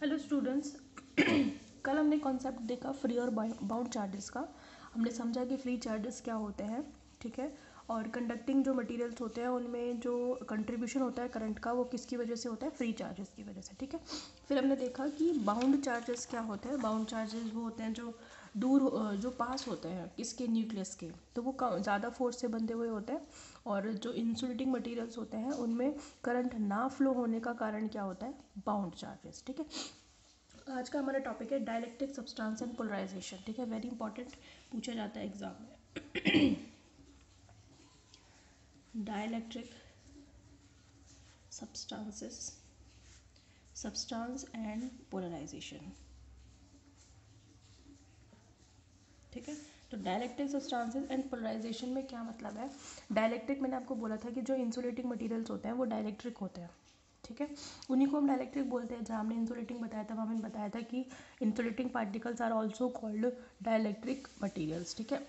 Hello students. कल हमने concept देखा फ्री और बाउंड चार्जेस का। हमने समझा कि फ्री चार्जेस क्या होते हैं, ठीक है। और कंडक्टिंग जो मटेरियल्स होते हैं उनमें जो कंट्रीब्यूशन होता है करंट का वो किसकी वजह से होता है, फ्री चार्जेस की वजह से, ठीक है। फिर हमने देखा कि बाउंड चार्जेस क्या होते हैं। बाउंड चार्जेस वो होते हैं जो दूर जो पास होते हैं किसके, न्यूक्लियस के, तो वो ज़्यादा फोर्स से बंधे हुए होते हैं। और जो इंसुलेटिंग मटेरियल्स होते हैं उनमें करंट ना फ्लो होने का कारण क्या होता है, बाउंड चार्जेस, ठीक है। आज का हमारा टॉपिक है डाइलेक्ट्रिक सब्सटेंस एंड पोलराइजेशन, ठीक है। वेरी इंपॉर्टेंट, पूछा जाता है एग्जाम में। Dielectric substances, substance and polarisation, ठीक है। तो डाइलेक्ट्रिक सब्सटेंसेस एंड पोलराइजेशन में क्या मतलब है। डाइलेक्ट्रिक मैंने आपको बोला था कि जो इंसुलेटिंग मटेरियल्स होते हैं वो डाइलेक्ट्रिक होते हैं, ठीक है। उन्हीं को हम डाइलेक्ट्रिक बोलते हैं। जहाँ हमने इंसुलेटिंग बताया था वहाँ हमने बताया था कि insulating particles are also called dielectric materials, ठीक है।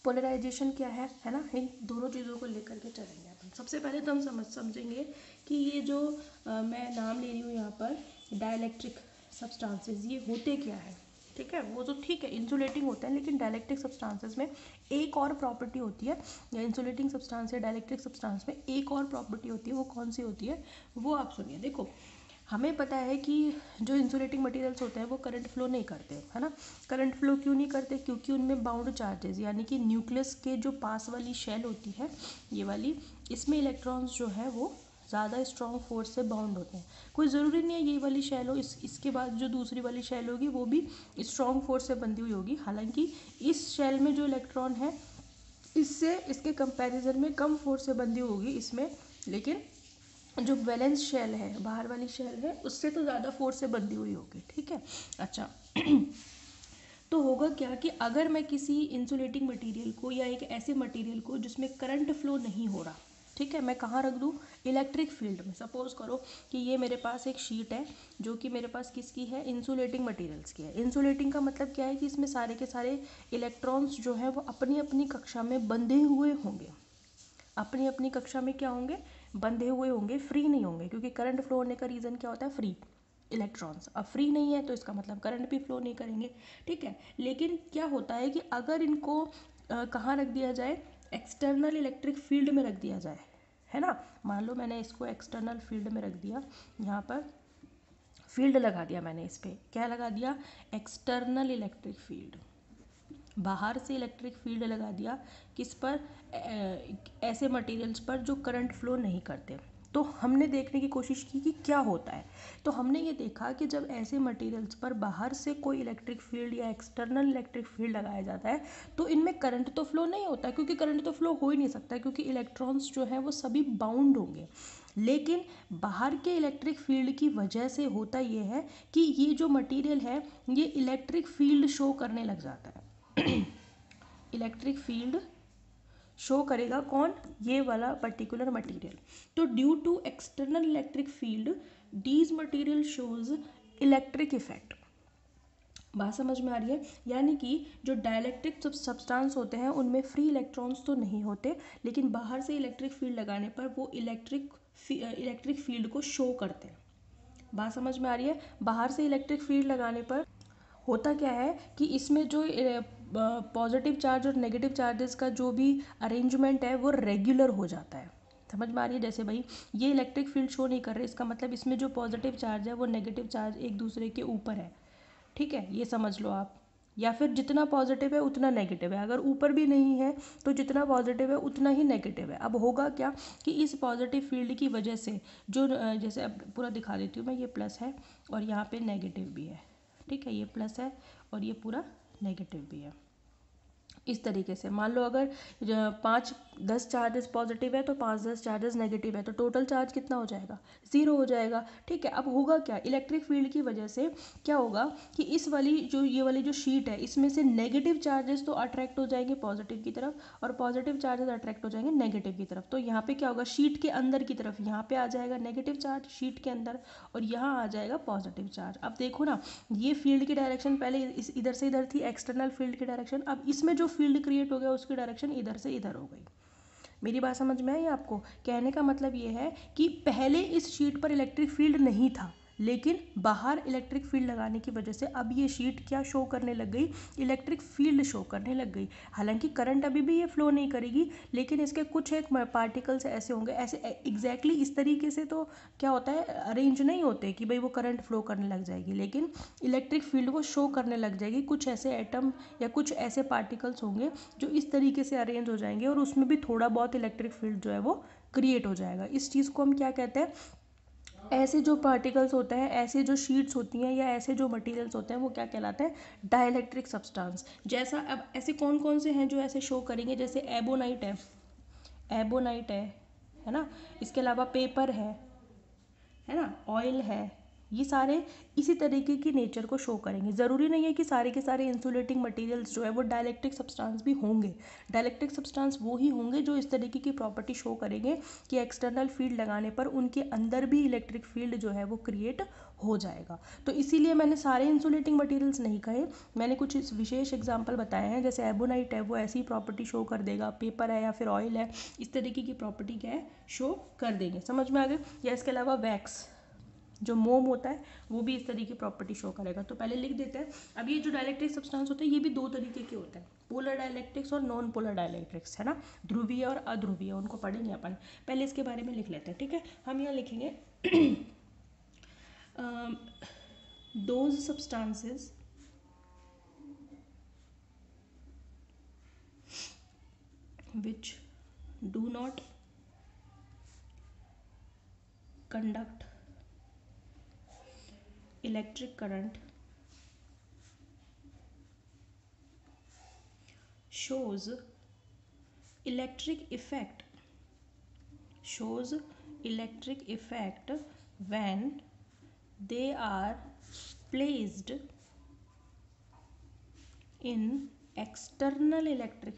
पोलराइजेशन क्या है ना। इन दोनों चीज़ों को लेकर के चलेंगे अपन। सबसे पहले तो हम समझेंगे कि ये जो मैं नाम ले रही हूँ यहाँ पर डाइलेक्ट्रिक सब्सटेंसेस, ये होते क्या है, ठीक है। वो तो ठीक है इंसुलेटिंग होते हैं, लेकिन डाइलेक्ट्रिक सब्सटेंसेस में एक और प्रॉपर्टी होती है, या इंसुलेटिंग सब्सटेंस या डाइलेक्ट्रिक सब्सटेंस में एक और प्रॉपर्टी होती है। वो कौन सी होती है वो आप सुनिए। देखो, हमें पता है कि जो इंसुलेटिंग मटेरियल्स होते हैं वो करंट फ्लो नहीं करते, है ना। करंट फ्लो क्यों नहीं करते, क्योंकि उनमें बाउंड चार्जेस यानी कि न्यूक्लियस के जो पास वाली शेल होती है ये वाली, इसमें इलेक्ट्रॉन्स जो है वो ज़्यादा स्ट्रॉन्ग फोर्स से बाउंड होते हैं। कोई ज़रूरी नहीं है ये वाली शेल हो, इसके बाद जो दूसरी वाली शेल होगी वो भी स्ट्रॉन्ग फोर्स से बंधी हुई होगी। हालांकि इस शेल में जो इलेक्ट्रॉन है इससे इसके कंपैरिजन में कम फोर्स से बंधी होगी इसमें, लेकिन जो बैलेंस शेल है, बाहर वाली शेल है, उससे तो ज़्यादा फोर्स से बंधी हुई होगी, ठीक है। अच्छा। तो होगा क्या कि अगर मैं किसी इंसुलेटिंग मटेरियल को या एक ऐसे मटेरियल को जिसमें करंट फ्लो नहीं हो रहा, ठीक है, मैं कहाँ रख दूँ, इलेक्ट्रिक फील्ड में। सपोज करो कि ये मेरे पास एक शीट है जो कि मेरे पास किसकी है, इंसुलेटिंग मटेरियल्स की है। इंसुलेटिंग का मतलब क्या है कि इसमें सारे के सारे इलेक्ट्रॉन्स जो हैं वो अपनी अपनी कक्षा में बंधे हुए होंगे। अपनी अपनी कक्षा में क्या होंगे, बंधे हुए होंगे, फ्री नहीं होंगे, क्योंकि करंट फ्लो होने का रीज़न क्या होता है, फ्री इलेक्ट्रॉन्स। अब फ्री नहीं है तो इसका मतलब करंट भी फ्लो नहीं करेंगे, ठीक है। लेकिन क्या होता है कि अगर इनको कहाँ रख दिया जाए, एक्सटर्नल इलेक्ट्रिक फील्ड में रख दिया जाए, है ना। मान लो मैंने इसको एक्सटर्नल फील्ड में रख दिया, यहाँ पर फील्ड लगा दिया मैंने, इस पर क्या लगा दिया, एक्सटर्नल इलेक्ट्रिक फील्ड। बाहर से इलेक्ट्रिक फील्ड लगा दिया किस पर, ऐसे मटेरियल्स पर जो करंट फ्लो नहीं करते। तो हमने देखने की कोशिश की कि क्या होता है। तो हमने ये देखा कि जब ऐसे मटेरियल्स पर बाहर से कोई इलेक्ट्रिक फील्ड या एक्सटर्नल इलेक्ट्रिक फील्ड लगाया जाता है तो इनमें करंट तो फ्लो नहीं होता, क्योंकि करंट तो फ्लो हो ही नहीं सकता, क्योंकि इलेक्ट्रॉन्स जो हैं वो सभी बाउंड होंगे। लेकिन बाहर के इलेक्ट्रिक फील्ड की वजह से होता ये है कि ये जो मटेरियल है ये इलेक्ट्रिक फील्ड शो करने लग जाता है। इलेक्ट्रिक फील्ड शो करेगा कौन, ये वाला पर्टिकुलर मटेरियल। तो due to external electric field these material shows electric effect. बात समझ में आ रही है। यानी कि जो डाइलेक्ट्रिक सब्सटेंस होते हैं उनमें फ्री इलेक्ट्रॉन्स तो नहीं होते, लेकिन बाहर से इलेक्ट्रिक फील्ड लगाने पर वो इलेक्ट्रिक फील्ड को शो करते हैं। बात समझ में आ रही है। बाहर से इलेक्ट्रिक फील्ड लगाने पर होता क्या है कि इसमें जो पॉजिटिव चार्ज और नेगेटिव चार्जेस का जो भी अरेंजमेंट है वो रेगुलर हो जाता है। समझ में आ रही है। जैसे भाई ये इलेक्ट्रिक फील्ड शो नहीं कर रहे, इसका मतलब इसमें जो पॉजिटिव चार्ज है वो नेगेटिव चार्ज एक दूसरे के ऊपर है, ठीक है, ये समझ लो आप। या फिर जितना पॉजिटिव है उतना नेगेटिव है, अगर ऊपर भी नहीं है तो जितना पॉजिटिव है उतना ही नेगेटिव है। अब होगा क्या कि इस पॉजिटिव फील्ड की वजह से जो जैसे अब पूरा दिखा देती हूँ मैं, ये प्लस है और यहाँ पे नेगेटिव भी है, ठीक है, ये प्लस है और ये पूरा नेगेटिव भी है। इस तरीके से मान लो अगर 5-10 चार्जेस पॉजिटिव है तो 5-10 चार्जेस नेगेटिव है, तो टोटल चार्ज कितना हो जाएगा, 0 हो जाएगा, ठीक है। अब होगा क्या, इलेक्ट्रिक फील्ड की वजह से क्या होगा कि इस वाली जो ये वाली जो शीट है इसमें से नेगेटिव चार्जेस तो अट्रैक्ट हो जाएंगे पॉजिटिव की तरफ और पॉजिटिव चार्जेस अट्रैक्ट हो जाएंगे नेगेटिव की तरफ। तो यहाँ पे क्या होगा, शीट के अंदर की तरफ यहाँ पे आ जाएगा नेगेटिव चार्ज शीट के अंदर और यहाँ आ जाएगा पॉजिटिव चार्ज। अब देखो ना, ये फील्ड की डायरेक्शन पहले इस इधर से इधर थी, एक्सटर्नल फील्ड की डायरेक्शन, अब इसमें जो फील्ड क्रिएट हो गया उसकी डायरेक्शन इधर से इधर हो गई। मेरी बात समझ में आई आपको। कहने का मतलब ये है कि पहले इस शीट पर इलेक्ट्रिक फील्ड नहीं था, लेकिन बाहर इलेक्ट्रिक फील्ड लगाने की वजह से अब ये शीट क्या शो करने लग गई, इलेक्ट्रिक फील्ड शो करने लग गई। हालांकि करंट अभी भी ये फ्लो नहीं करेगी, लेकिन इसके कुछ एक पार्टिकल्स ऐसे होंगे, ऐसे एग्जैक्टली इस तरीके से तो क्या होता है, अरेंज नहीं होते कि भाई वो करंट फ्लो करने लग जाएगी, लेकिन इलेक्ट्रिक फील्ड को शो करने लग जाएगी। कुछ ऐसे एटम या कुछ ऐसे पार्टिकल्स होंगे जो इस तरीके से अरेंज हो जाएंगे और उसमें भी थोड़ा बहुत इलेक्ट्रिक फील्ड जो है वो क्रिएट हो जाएगा। इस चीज़ को हम क्या कहते हैं, ऐसे जो पार्टिकल्स होते हैं, ऐसे जो शीट्स होती हैं या ऐसे जो मटेरियल्स होते हैं वो क्या कहलाते हैं, डाइलेक्ट्रिक सब्सटेंस। जैसा अब ऐसे कौन कौन से हैं जो ऐसे शो करेंगे, जैसे एबोनाइट एबोनाइट है ना, इसके अलावा पेपर है ना, ऑयल है, ये सारे इसी तरीके की नेचर को शो करेंगे। ज़रूरी नहीं है कि सारे के सारे इंसुलेटिंग मटेरियल्स जो है वो डाइलेक्ट्रिक सब्सटेंस भी होंगे। डाइलेक्ट्रिक सब्सटेंस वो ही होंगे जो इस तरीके की प्रॉपर्टी शो करेंगे कि एक्सटर्नल फील्ड लगाने पर उनके अंदर भी इलेक्ट्रिक फील्ड जो है वो क्रिएट हो जाएगा। तो इसीलिए मैंने सारे इंसुलेटिंग मटेरियल्स नहीं कहे, मैंने कुछ विशेष एग्जाम्पल बताए हैं। जैसे एबोनाइट है वो ऐसी प्रॉपर्टी शो कर देगा, पेपर है या फिर ऑयल है इस तरीके की प्रॉपर्टी क्या है, शो कर देंगे। समझ में आ गए। या इसके अलावा वैक्स जो मोम होता है वो भी इस तरीके की प्रॉपर्टी शो करेगा। तो पहले लिख देते हैं। अब ये जो डाइलेक्ट्रिक सब्सटेंस होते हैं ये भी दो तरीके के होते हैं, पोलर डाइलेक्ट्रिक्स और नॉन पोलर डाइलेक्ट्रिक्स, है ना, ध्रुवीय और अध्रुवीय, उनको पढ़ेंगे अपन। पहले इसके बारे में लिख लेते हैं, ठीक है। हम यहाँ लिखेंगे those substances which do not conduct electric current shows electric effect when they are placed in external electric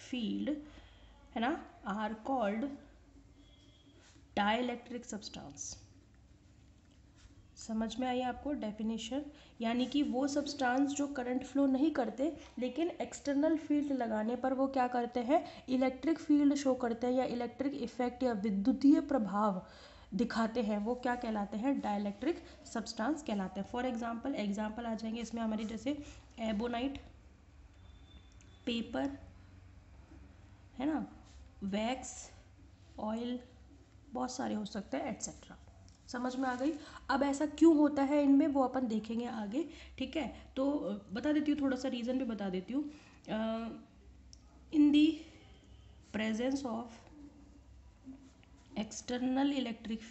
field है ना, are called डाइलेक्ट्रिक सब्सटेंस। समझ में आई आपको डेफिनेशन, यानी कि वो सब्सटेंस जो करंट फ्लो नहीं करते लेकिन एक्सटर्नल फील्ड लगाने पर वो क्या करते हैं, इलेक्ट्रिक फील्ड शो करते हैं या इलेक्ट्रिक इफेक्ट या विद्युतीय प्रभाव दिखाते हैं, वो क्या कहलाते हैं, डाइलेक्ट्रिक सब्सटेंस कहलाते हैं। फॉर एग्जाम्पल आ जाएंगे इसमें हमारी, जैसे एबोनाइट, पेपर, है ना, वैक्स, ऑयल, बहुत सारे हो सकते हैं एट्सेट्रा। समझ में आ गई। अब ऐसा क्यों होता है इनमें वो अपन देखेंगे आगे, ठीक है। तो बता देती हूँ, थोड़ा सा रीज़न भी बता देती हूँ। In the presence of external electric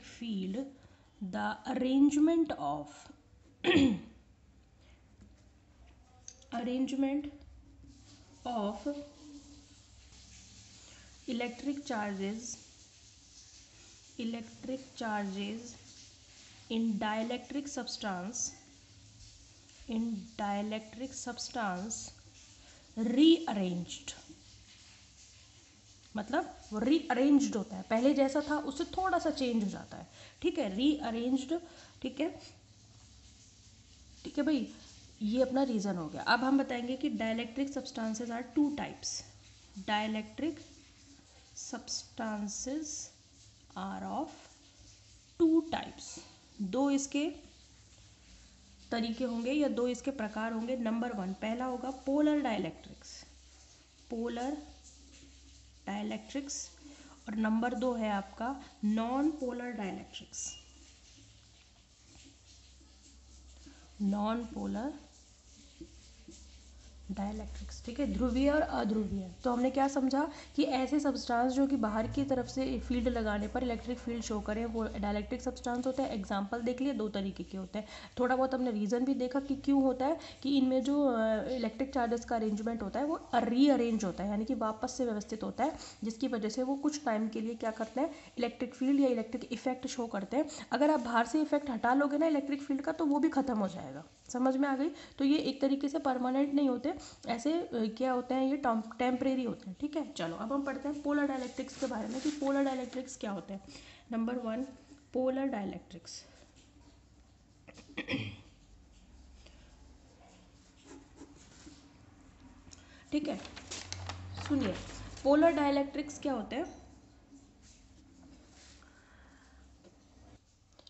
field the arrangement of electric charges in dielectric substance rearranged, मतलब रीअरेंज्ड होता है, पहले जैसा था उससे थोड़ा सा चेंज हो जाता है, ठीक है, रीअरेंज्ड, ठीक है भाई, ये अपना रीज़न हो गया। अब हम बताएंगे कि dielectric substances are two types. Dielectric substances are of two types, दो इसके तरीके होंगे या दो इसके प्रकार होंगे। नंबर 1 पहला होगा पोलर डाइलेक्ट्रिक्स और नंबर 2 है आपका नॉन पोलर डाइलेक्ट्रिक्स, ठीक है, ध्रुवीय और अध्रुवीय। तो हमने क्या समझा कि ऐसे सब्सटेंस जो कि बाहर की तरफ से फील्ड लगाने पर इलेक्ट्रिक फील्ड शो करें वो डाइलेक्ट्रिक सब्सटेंस होता है। एग्जांपल देख लिए, दो तरीके के होते हैं। थोड़ा बहुत हमने रीज़न भी देखा कि क्यों होता है, कि इनमें जो इलेक्ट्रिक चार्जेस का अरेंजमेंट होता है वो रीअरेंज होता है, यानी कि वापस से व्यवस्थित होता है, जिसकी वजह से वो कुछ टाइम के लिए क्या करते हैं, इलेक्ट्रिक फील्ड या इलेक्ट्रिक इफेक्ट शो करते हैं। अगर आप बाहर से इफेक्ट हटा लोगे ना इलेक्ट्रिक फील्ड का तो वो भी खत्म हो जाएगा। समझ में आ गई। तो ये एक तरीके से परमानेंट नहीं होते, ऐसे क्या होते हैं, ये टेम्परेरी होते हैं, ठीक है। चलो अब हम पढ़ते हैं पोलर डाइलेक्ट्रिक्स के बारे में कि पोलर डाइलेक्ट्रिक्स क्या होते हैं। Number 1 polar dielectrics. ठीक है, सुनिए पोलर डाइलेक्ट्रिक्स क्या होते हैं,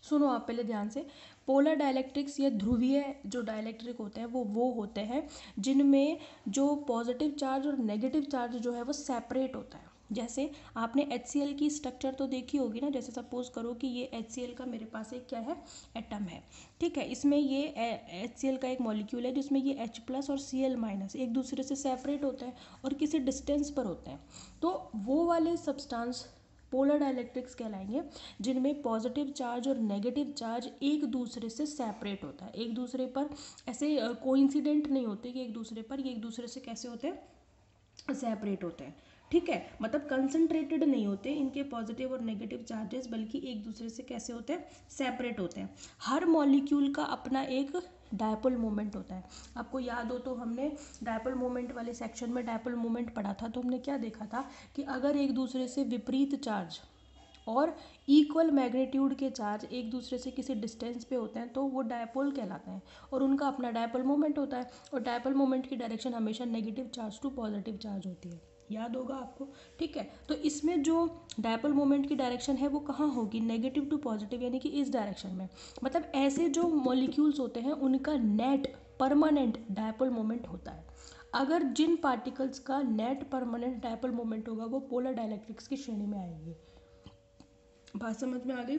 सुनो आप पहले ध्यान से। पोलर डाइलेक्ट्रिक्स या ध्रुवीय जो डाइलेक्ट्रिक होते हैं वो होते हैं जिनमें जो पॉजिटिव चार्ज और नेगेटिव चार्ज जो है वो सेपरेट होता है। जैसे आपने HCl की स्ट्रक्चर तो देखी होगी ना, जैसे सपोज करो कि ये HCl का मेरे पास एक क्या है, एटम है, ठीक है। इसमें ये HCl का एक मॉलिक्यूल है जिसमें ये H+ और Cl- एक दूसरे से सेपरेट होते हैं और किसी डिस्टेंस पर होते हैं। तो वो वाले सब्सटेंस पोलर डाइलेक्ट्रिक्स कहलाएंगे जिनमें पॉजिटिव चार्ज और नेगेटिव चार्ज एक दूसरे से सेपरेट होता है, एक दूसरे पर ऐसे कोइंसिडेंट नहीं होते कि एक दूसरे पर, ये एक दूसरे से कैसे होते हैं, सेपरेट होते हैं, ठीक है। मतलब कंसंट्रेटेड नहीं होते इनके पॉजिटिव और नेगेटिव चार्जेस, बल्कि एक दूसरे से कैसे होते हैं, सेपरेट होते हैं। हर मॉलिक्यूल का अपना एक डायपोल मोमेंट होता है। आपको याद हो तो हमने डायपोल मोमेंट वाले सेक्शन में डायपोल मोमेंट पढ़ा था, तो हमने क्या देखा था कि अगर एक दूसरे से विपरीत चार्ज और इक्वल मैग्नीट्यूड के चार्ज एक दूसरे से किसी डिस्टेंस पे होते हैं तो वो डायपोल कहलाते हैं और उनका अपना डायपोल मोमेंट होता है, और डायपोल मोमेंट की डायरेक्शन हमेशा negative charge to positive charge होती है, याद होगा आपको, ठीक है। तो इसमें जो डायपोल मोमेंट की डायरेक्शन है वो कहाँ होगी, नेगेटिव टू पॉजिटिव, यानी कि इस डायरेक्शन में। मतलब ऐसे जो मॉलिक्यूल्स होते हैं उनका नेट परमानेंट डायपोल मोमेंट होता है। अगर जिन पार्टिकल्स का नेट परमानेंट डायपोल मोमेंट होगा वो पोलर डाइलेक्ट्रिक्स की श्रेणी में आएंगे। बात समझ में आ गई,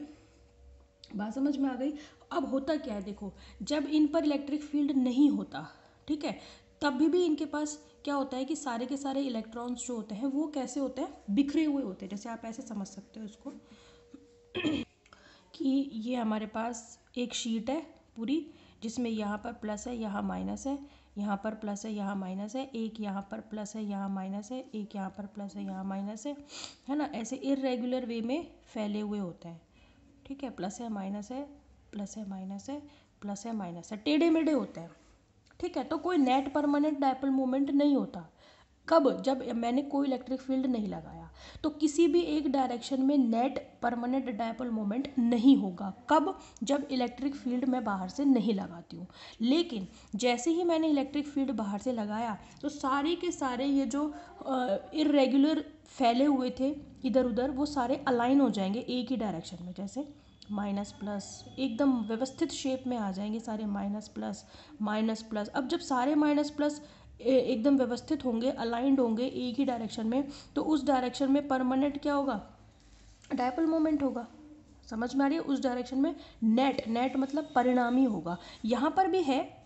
बात समझ में आ गई। अब होता क्या है देखो, जब इन पर इलेक्ट्रिक फील्ड नहीं होता, ठीक है, तब भी इनके पास क्या होता है कि सारे के सारे इलेक्ट्रॉन्स जो होते हैं वो कैसे होते हैं, बिखरे हुए होते हैं। जैसे आप ऐसे समझ सकते हो इसको कि ये हमारे पास एक शीट है पूरी, जिसमें यहाँ पर प्लस है, यहाँ माइनस है, यहाँ पर प्लस है, यहाँ माइनस है, एक यहाँ पर प्लस है, यहाँ माइनस है, एक यहाँ पर प्लस है, यहाँ माइनस है ना। ऐसे इर्रेगुलर वे में फैले हुए होते हैं, ठीक है। प्लस है माइनस है, प्लस है माइनस है, प्लस है माइनस है, टेढ़े मेढ़े होते हैं, ठीक है। तो कोई नेट परमानेंट डायपोल मोमेंट नहीं होता। कब, जब मैंने कोई इलेक्ट्रिक फील्ड नहीं लगाया, तो किसी भी एक डायरेक्शन में नेट परमानेंट डायपोल मोमेंट नहीं होगा। कब, जब इलेक्ट्रिक फील्ड मैं बाहर से नहीं लगाती हूँ। लेकिन जैसे ही मैंने इलेक्ट्रिक फील्ड बाहर से लगाया तो सारे के सारे ये जो इर्रेगुलर फैले हुए थे इधर उधर, वो सारे अलाइन हो जाएंगे एक ही डायरेक्शन में। जैसे माइनस प्लस एकदम व्यवस्थित शेप में आ जाएंगे सारे, माइनस प्लस माइनस प्लस। अब जब सारे माइनस प्लस एकदम व्यवस्थित होंगे, अलाइंड होंगे एक ही डायरेक्शन में, तो उस डायरेक्शन में परमानेंट क्या होगा, डायपोल मोमेंट होगा। समझ में आ रही है, उस डायरेक्शन में नेट, नेट मतलब परिणामी होगा। यहाँ पर भी है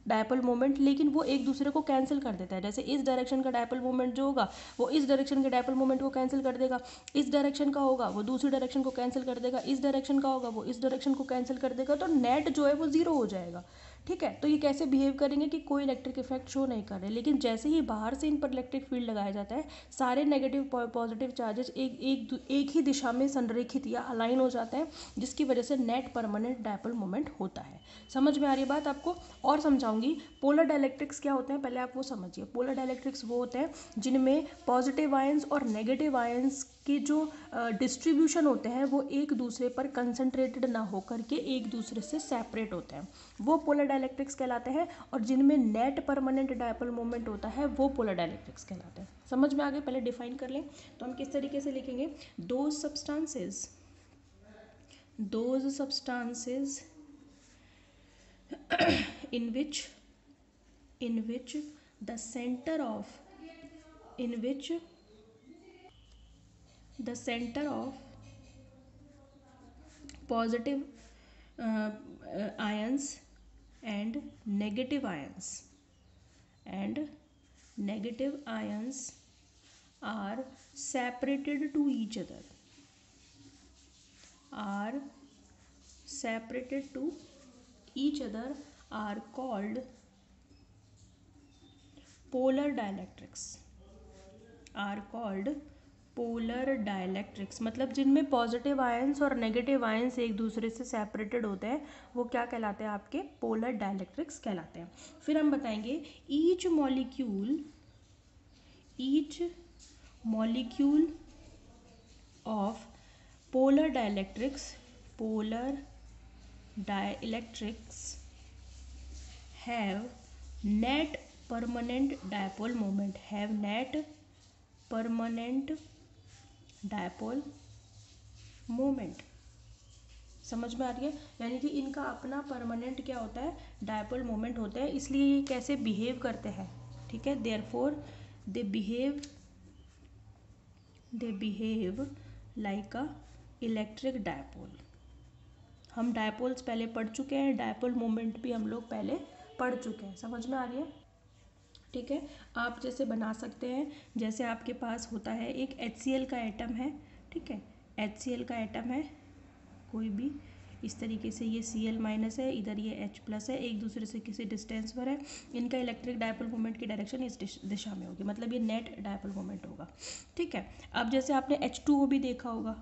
डायपोल मोमेंट, लेकिन वो एक दूसरे को कैंसिल कर देता है। जैसे इस डायरेक्शन का डायपोल मोमेंट जो होगा वो इस डायरेक्शन के डायपोल मोमेंट को कैंसिल कर देगा, इस डायरेक्शन का होगा वो दूसरी डायरेक्शन को कैंसिल कर देगा, इस डायरेक्शन का होगा वो इस डायरेक्शन को कैंसिल कर देगा, तो नेट जो है वो जीरो हो जाएगा, ठीक है। तो ये कैसे बिहेव करेंगे कि कोई इलेक्ट्रिक इफेक्ट शो नहीं कर रहे, लेकिन जैसे ही बाहर से इन पर इलेक्ट्रिक फील्ड लगाया जाता है सारे नेगेटिव पॉजिटिव चार्जेस एक ही दिशा में संरेखित या अलाइन हो जाते हैं, जिसकी वजह से नेट परमानेंट डायपोल मोमेंट होता है। समझ में आ रही बात आपको, और समझाऊंगी। पोलर डाइलेक्ट्रिक्स क्या होते हैं पहले आप वो समझिए। पोलर डाइलेक्ट्रिक्स वो होते हैं जिनमें पॉजिटिव आयंस और नेगेटिव आयंस की जो डिस्ट्रीब्यूशन होते हैं वो एक दूसरे पर कंसंट्रेटेड ना होकर के एक दूसरे से सेपरेट होते हैं, वो पोलर डाइलेक्ट्रिक्स कहलाते हैं। और जिनमें नेट परमानेंट डायपोल मोमेंट होता है वो पोलर डाइलेक्ट्रिक्स कहलाते हैं। समझ में आ गए, पहले डिफाइन कर लें तो हम किस तरीके से लिखेंगे, those substances in which the center of positive ions and negative ions are separated to each other, are called polar dielectrics. मतलब जिनमें पॉजिटिव आयंस और नेगेटिव आयंस एक दूसरे से सेपरेटेड होते हैं वो क्या कहलाते हैं, आपके पोलर डाइलेक्ट्रिक्स कहलाते हैं। फिर हम बताएंगे each molecule of polar dielectrics have net permanent dipole moment, have net permanent dipole moment. समझ में आ रही है? यानी कि इनका अपना परमानेंट क्या होता है, डायपोल मोमेंट होता है, इसलिए ये कैसे बिहेव करते हैं, ठीक है। Therefore they behave like a electric dipole. हम डायपोल्स पहले पढ़ चुके हैं, डायपोल मोमेंट भी हम लोग पहले पढ़ चुके हैं। समझ में आ रही है? ठीक है। आप जैसे बना सकते हैं, जैसे आपके पास होता है एक HCl का एटम है, ठीक है, HCl का एटम है कोई भी, इस तरीके से ये Cl माइनस है, इधर ये H प्लस है, एक दूसरे से किसी डिस्टेंस पर है, इनका इलेक्ट्रिक डायपोल मोमेंट की डायरेक्शन इस दिशा में होगी, मतलब ये नेट डायपोल मोमेंट होगा, ठीक है। अब जैसे आपने H2O भी देखा होगा,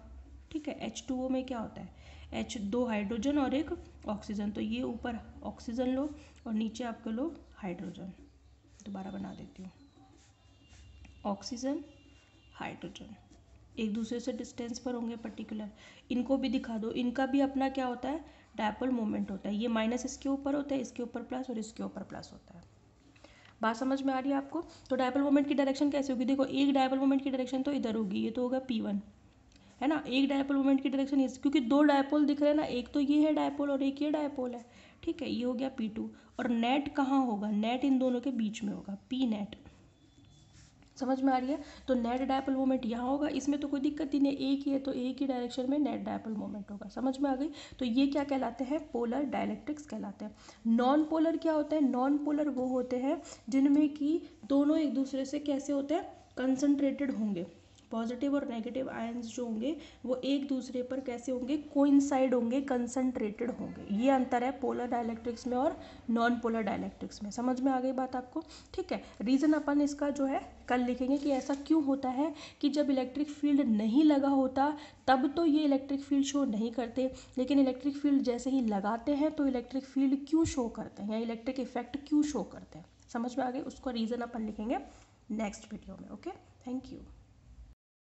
ठीक है, H2O में क्या होता है, दो हाइड्रोजन और एक ऑक्सीजन, तो ये ऊपर ऑक्सीजन लो और नीचे आपके लो हाइड्रोजन, दोबारा बना देती हूँ, ऑक्सीजन हाइड्रोजन एक दूसरे से डिस्टेंस पर होंगे पर्टिकुलर, इनको भी दिखा दो, इनका भी अपना क्या होता है, डायपोल मोमेंट होता है, ये माइनस इसके ऊपर होता है, इसके ऊपर प्लस और इसके ऊपर प्लस होता है। बात समझ में आ रही है आपको? तो डायपोल मोमेंट की डायरेक्शन कैसे होगी, देखो एक डायपोल मोमेंट की डायरेक्शन तो इधर होगी, ये तो होगा P1, है ना, एक डायपोल मोमेंट की डायरेक्शन इस, क्योंकि दो डायपोल दिख रहे हैं ना, एक तो ये है डायपोल और एक ये डायपोल है, ठीक है, ये हो गया P2, और नेट कहाँ होगा, नेट इन दोनों के बीच में होगा, P नेट। समझ में आ रही है? तो नेट डायपोल मोमेंट यहाँ होगा, इसमें तो कोई दिक्कत ही नहीं, एक ही है तो एक ही डायरेक्शन में नेट डायपोल मोमेंट होगा। समझ में आ गई? तो ये क्या कहलाते हैं, पोलर डायलेक्ट्रिक्स कहलाते हैं। नॉन पोलर क्या होता है, नॉन पोलर वो होते हैं जिनमें कि दोनों एक दूसरे से कैसे होते हैं, कंसंट्रेटेड होंगे, पॉजिटिव और नेगेटिव आयंस जो होंगे वो एक दूसरे पर कैसे होंगे, कोइंसाइड होंगे, कंसंट्रेटेड होंगे। ये अंतर है पोलर डायलेक्ट्रिक्स में और नॉन पोलर डायलेक्ट्रिक्स में। समझ में आ गई बात आपको? ठीक है। रीज़न अपन इसका जो है कल लिखेंगे कि ऐसा क्यों होता है कि जब इलेक्ट्रिक फील्ड नहीं लगा होता तब तो ये इलेक्ट्रिक फील्ड शो नहीं करते, लेकिन इलेक्ट्रिक फील्ड जैसे ही लगाते हैं तो इलेक्ट्रिक फील्ड क्यों शो करते हैं या इलेक्ट्रिक इफेक्ट क्यों शो करते हैं। समझ में आ गई? उसको रीज़न अपन लिखेंगे नेक्स्ट वीडियो में। Okay, thank you.